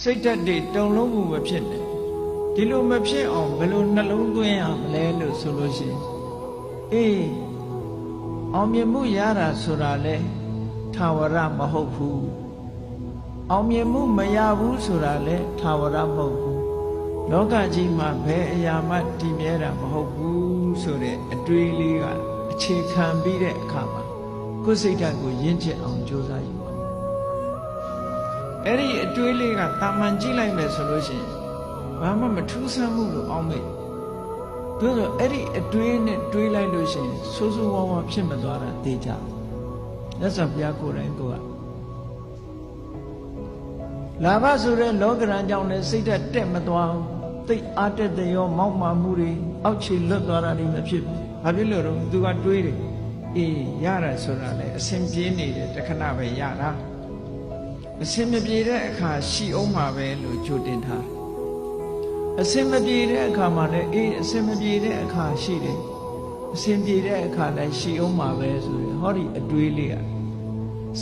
စိတ်ဓာတ်တွေတုံလုံးမှုမဖြစ်နဲ့ဒီလိုမဖြစ်အောင်ဘယ်လိုနှလုံးသွင်းရမလဲလို့ဆိုလို့ရှိရင်အေးအောင်မြင်မှုရတာဆိုတာလေထာဝရမဟုတ်ဘူးအောင်မြင်မှုမရဘူးဆိုတာလေထာဝရမဟုတ်ဘူးလောကကြီးမှာဘယ်အရာမှတည်မြဲတာမဟုတ်ဘူးဆိုတဲ့အတွေးလေးကအခြေခံပြီးတဲ့အခါမှာကိုယ်စိတ်ဓာတ်ကိုရင့်ကျက်အောင်ကြိုးစားယူပါအဲ့ဒီအတွေးလေးကတာမန်ကြည့်လိုက်မယ်ဆိုလို့ရှိရင်ဘာမှမထူးဆန်းမှုလို့အောင်းမေ့သို့သောအဲ့ဒီအတွေးနဲ့တွေးလိုက်လို့ရှိရင်ဆိုးဆိုးဝါးဝါဖြစ်မသွားတာသိကြမြတ်စွာဘုရားကိုယ်တိုင်ကိုယ်ကလာဘဆိုတဲ့လောကရန်ကြောင့်လည်းစိတ်ဓာတ်တက်မသွားဘူးသိအားတက်တဲ့ရောမောက်မာမှုတွေအောက်ခြေလွတ်သွားတာတွေမဖြစ်ဘူးဘာဖြစ်လို့တော့သူကတွေးတယ်အေးရတာဆိုတာလေအစဉ်ပြေးနေတယ်တခဏပဲရတာအစဉ်မပြေတဲ့အခါရှိအောင်မှာပဲလို့ကြိုတင်ထားအစဉ်မပြေတဲ့အခါမှာလည်းအေးအစဉ်မပြေတဲ့အခါရှိတယ်အစဉ်ပြေတဲ့အခါလည်းရှိအောင်မှာပဲဆိုရင်ဟောဒီအတွေးလေးက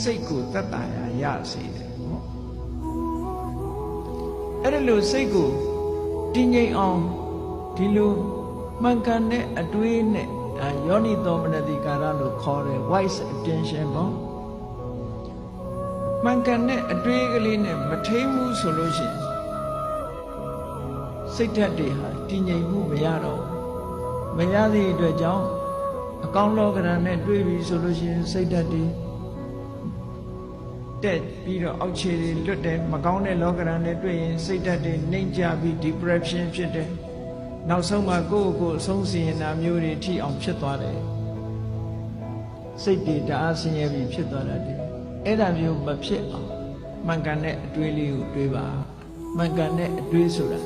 စိတ်ကိုတတ်တာရစေတယ်ဟုတ်အဲ့ဒါလို့စိတ်ကိုတည်ငြိမ်အောင်ဒီလိုမှန်ကန်တဲ့အတွေးနဲ့ယောနိသောမနတိကာရလို့ခေါ်တယ် wise attention ပေါ့မှန်ကန်တဲ့အတွေးကလေးနဲ့မထိန်ဘူးဆိုလို့ရှိရင်စိတ်ဓာတ်တွေဟာတည်ငြိမ်မှုမရတော့မရသည့်အတွက်ကြောင့်အကောင်းလောကရန်နဲ့တွေးပြီးဆိုလို့ရှိရင်စိတ်ဓာတ်တွေတက်ပြီးတော့အောက်ခြေတွေလွတ်တယ်မကောင်းတဲ့လောကရန်နဲ့တွေ့ရင်စိတ်ဓာတ်တွေနှိမ်ကြပြီး depression ဖြစ်တယ်နောက်ဆုံးမှာကိုယ့်ကိုယ်အဆုံးစီရင်တာမျိုးတွေထိအောင်ဖြစ်သွားတယ်စိတ်တွေတအားဆင်းရဲပြီးဖြစ်သွားတတ်တယ်အဲ့ဒါမျိုးမဖြစ်အောင်မှန်ကန်တဲ့အတွေးလေးကိုတွေးပါမှန်ကန်တဲ့အတွေးဆိုတာ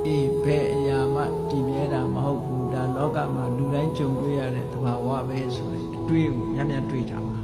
အေးဘယ်အရာမှတည်မြဲတာမဟုတ်ဘူးဒါလောကမှာလူတိုင်းကြုံတွေ့ရတဲ့သဘာဝပဲဆိုတဲ့အတွေးကိုများများတွေးထားပါ